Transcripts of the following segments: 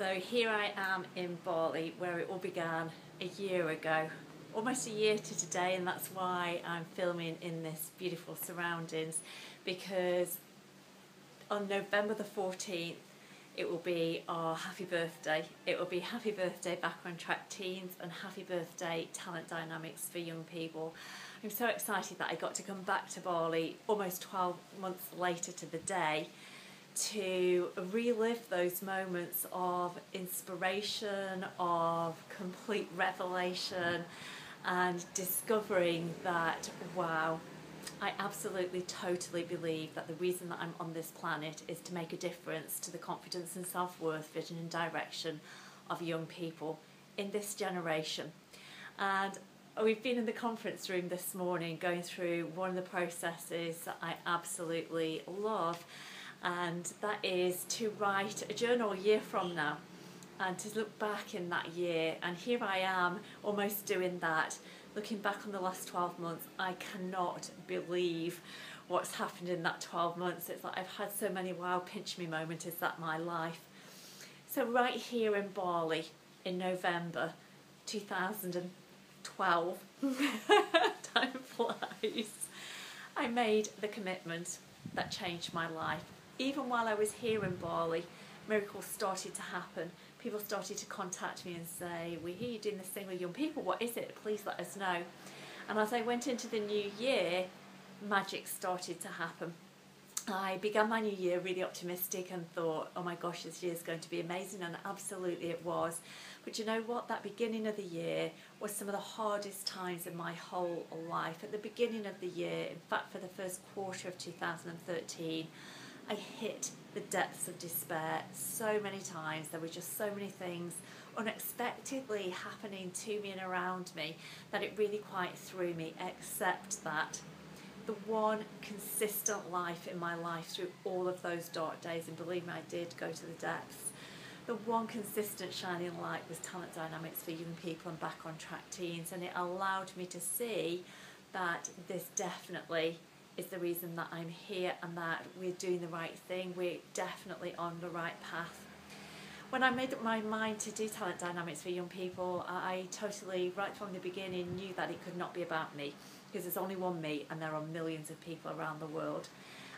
So here I am in Bali, where it all began a year ago, almost a year to today, and that's why I'm filming in this beautiful surroundings, because on November the 14th it will be our happy birthday. It will be happy birthday Back on Track Teens and happy birthday Talent Dynamics for Young People. I'm so excited that I got to come back to Bali almost 12 months later to the day to relive those moments of inspiration, of complete revelation, and discovering that, wow, I absolutely totally believe that the reason that I'm on this planet is to make a difference to the confidence and self-worth, vision and direction of young people in this generation. And we've been in the conference room this morning going through one of the processes that I absolutely love, and that is to write a journal a year from now and to look back in that year. And here I am almost doing that, looking back on the last 12 months. I cannot believe what's happened in that 12 months. It's like I've had so many wow, pinch me moments. Is that my life? So right here in Bali in November 2012, time flies, I made the commitment that changed my life. Even while I was here in Bali, miracles started to happen. People started to contact me and say, we hear you doing this thing with young people, what is it? Please let us know. And as I went into the new year, magic started to happen. I began my new year really optimistic and thought, oh my gosh, this year is going to be amazing, and absolutely it was. But you know what? That beginning of the year was some of the hardest times in my whole life. At the beginning of the year, in fact for the first quarter of 2013, I hit the depths of despair so many times. There were just so many things unexpectedly happening to me and around me that it really quite threw me, except that the one consistent life in my life through all of those dark days, and believe me, I did go to the depths, the one consistent shining light was Talent Dynamics for Young People and Back on Track Teens, and it allowed me to see that this definitely is the reason that I'm here and that we're doing the right thing. We're definitely on the right path. When I made up my mind to do Talent Dynamics for Young People, I totally, right from the beginning, knew that it could not be about me, because there's only one me and there are millions of people around the world.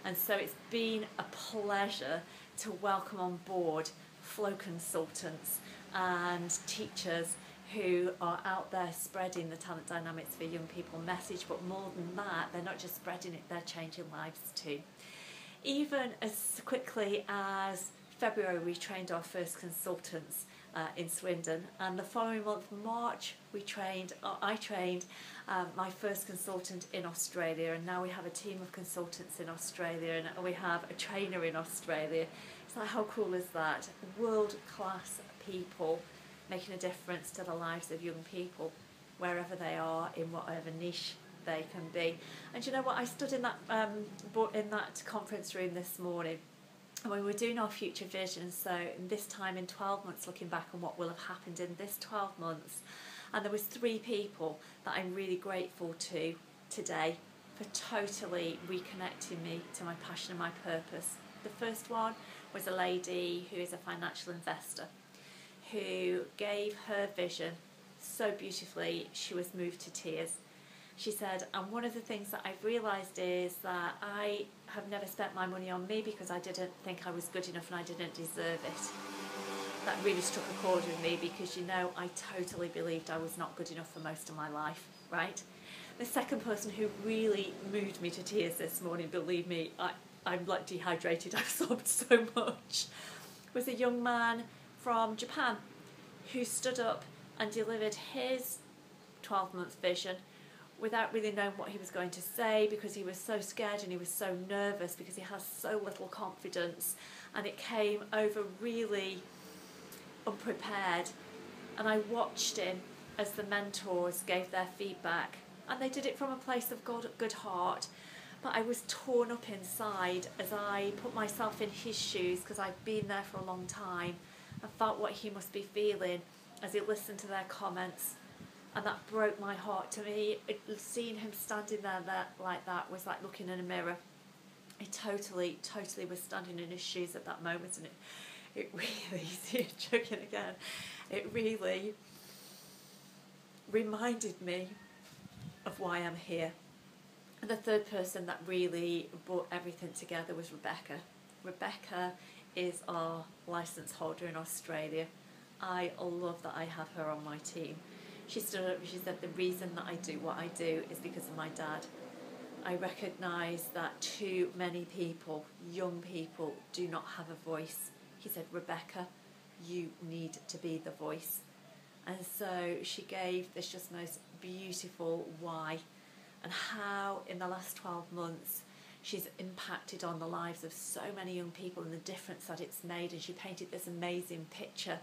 And so it's been a pleasure to welcome on board flow consultants and teachers who are out there spreading the Talent Dynamics for Young People message, but more than that, they're not just spreading it, they're changing lives too. Even as quickly as February, we trained our first consultants in Swindon, and the following month, March, I trained my first consultant in Australia, and now we have a team of consultants in Australia, and we have a trainer in Australia. It's like, how cool is that? World-class people making a difference to the lives of young people, wherever they are, in whatever niche they can be. And you know what? I stood in that conference room this morning, and we were doing our future vision. So this time in 12 months, looking back on what will have happened in this 12 months, and there was 3 people that I'm really grateful to today for totally reconnecting me to my passion and my purpose. The first one was a lady who is a financial investor, who gave her vision so beautifully, she was moved to tears. She said, and one of the things that I've realised is that I have never spent my money on me because I didn't think I was good enough and I didn't deserve it. That really struck a chord with me, because you know, I totally believed I was not good enough for most of my life, right? The second person who really moved me to tears this morning, believe me, I'm like dehydrated, I've sobbed so much, was a young man from Japan who stood up and delivered his 12-month vision without really knowing what he was going to say, because he was so scared and he was so nervous because he has so little confidence, and it came over really unprepared. And I watched him as the mentors gave their feedback, and they did it from a place of good heart, but I was torn up inside as I put myself in his shoes, because I've been there for a long time. I felt what he must be feeling as he listened to their comments, and that broke my heart. To me, seeing him standing there like that was like looking in a mirror. I totally was standing in his shoes at that moment, and it really, see it chugging again, it really reminded me of why I'm here. And the third person that really brought everything together was Rebecca. Rebecca is our licence holder in Australia. I love that I have her on my team. She stood up and she said, the reason that I do what I do is because of my dad. I recognise that too many people, young people, do not have a voice. He said, Rebecca, you need to be the voice. And so she gave this just most beautiful why, and how in the last 12 months she's impacted on the lives of so many young people and the difference that it's made. And she painted this amazing picture,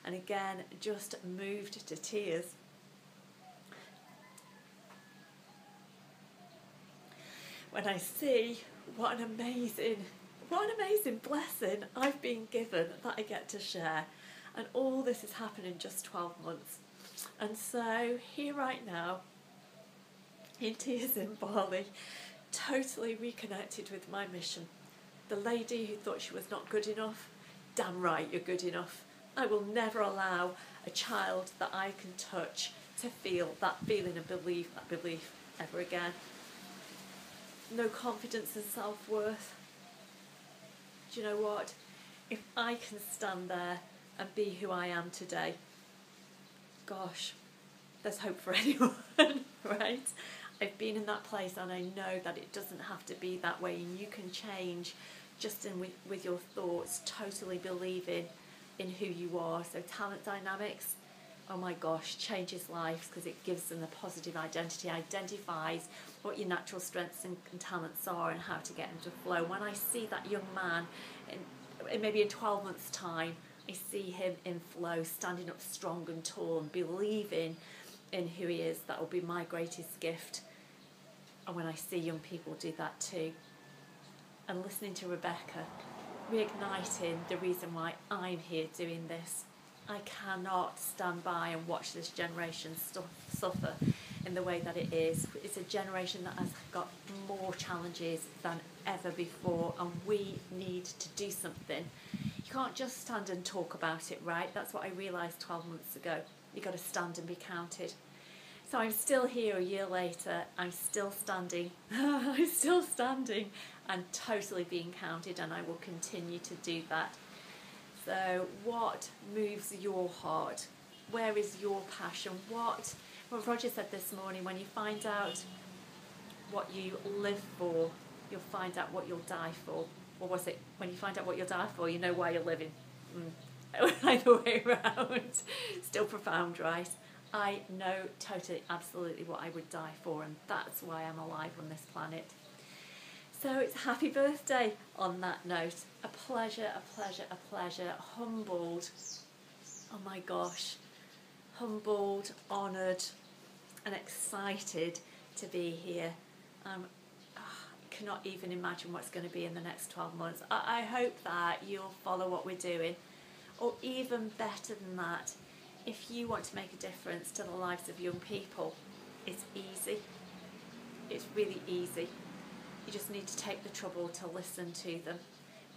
and again just moved to tears. When I see what an amazing blessing I've been given that I get to share. And all this has happened in just 12 months. And so here right now, in tears in Bali, totally reconnected with my mission. The lady who thought she was not good enough, damn right you're good enough. I will never allow a child that I can touch to feel that feeling of belief ever again. No confidence and self-worth. Do you know what? If I can stand there and be who I am today, gosh, there's hope for anyone, right? I've been in that place and I know that it doesn't have to be that way, and you can change just with your thoughts, totally believing in who you are. So talent dynamics, oh my gosh, changes lives because it gives them a positive identity, identifies what your natural strengths and talents are and how to get them to flow. When I see that young man, maybe in 12 months' time, I see him in flow, standing up strong and tall and believing in who he is. That will be my greatest gift. And when I see young people do that too, and listening to Rebecca, reigniting the reason why I'm here doing this. I cannot stand by and watch this generation suffer in the way that it is. It's a generation that has got more challenges than ever before, and we need to do something. You can't just stand and talk about it, right? That's what I realised 12 months ago. You've got to stand and be counted. So I'm still here a year later. I'm still standing. I'm still standing and totally being counted, and I will continue to do that. So what moves your heart? Where is your passion? Well, Roger said this morning, when you find out what you live for, you'll find out what you'll die for. Or was it, when you find out what you'll die for, you know why you're living? Either way around. Still profound, right? I know totally, absolutely what I would die for, and that's why I'm alive on this planet. So it's happy birthday on that note. A pleasure, a pleasure, a pleasure. Humbled, oh my gosh, humbled, honoured and excited to be here. I cannot even imagine what's going to be in the next 12 months. I hope that you'll follow what we're doing, or even better than that, if you want to make a difference to the lives of young people, it's easy. It's really easy. You just need to take the trouble to listen to them.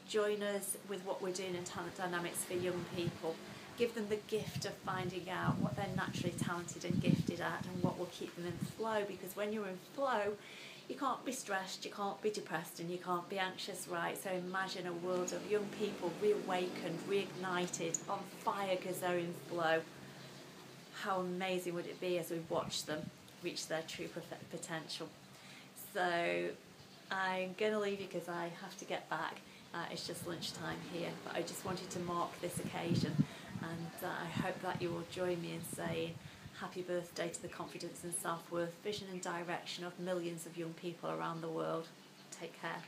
Join us with what we're doing in Talent Dynamics for young people. Give them the gift of finding out what they're naturally talented and gifted at, and what will keep them in flow, because when you're in flow, you can't be stressed, you can't be depressed, and you can't be anxious, right? So imagine a world of young people reawakened, reignited, on fire because they're in flow. How amazing would it be as we watch them reach their true potential? So I'm going to leave you because I have to get back. It's just lunchtime here, but I just wanted to mark this occasion, and I hope that you will join me in saying happy birthday to the confidence and self-worth, vision and direction of millions of young people around the world. Take care.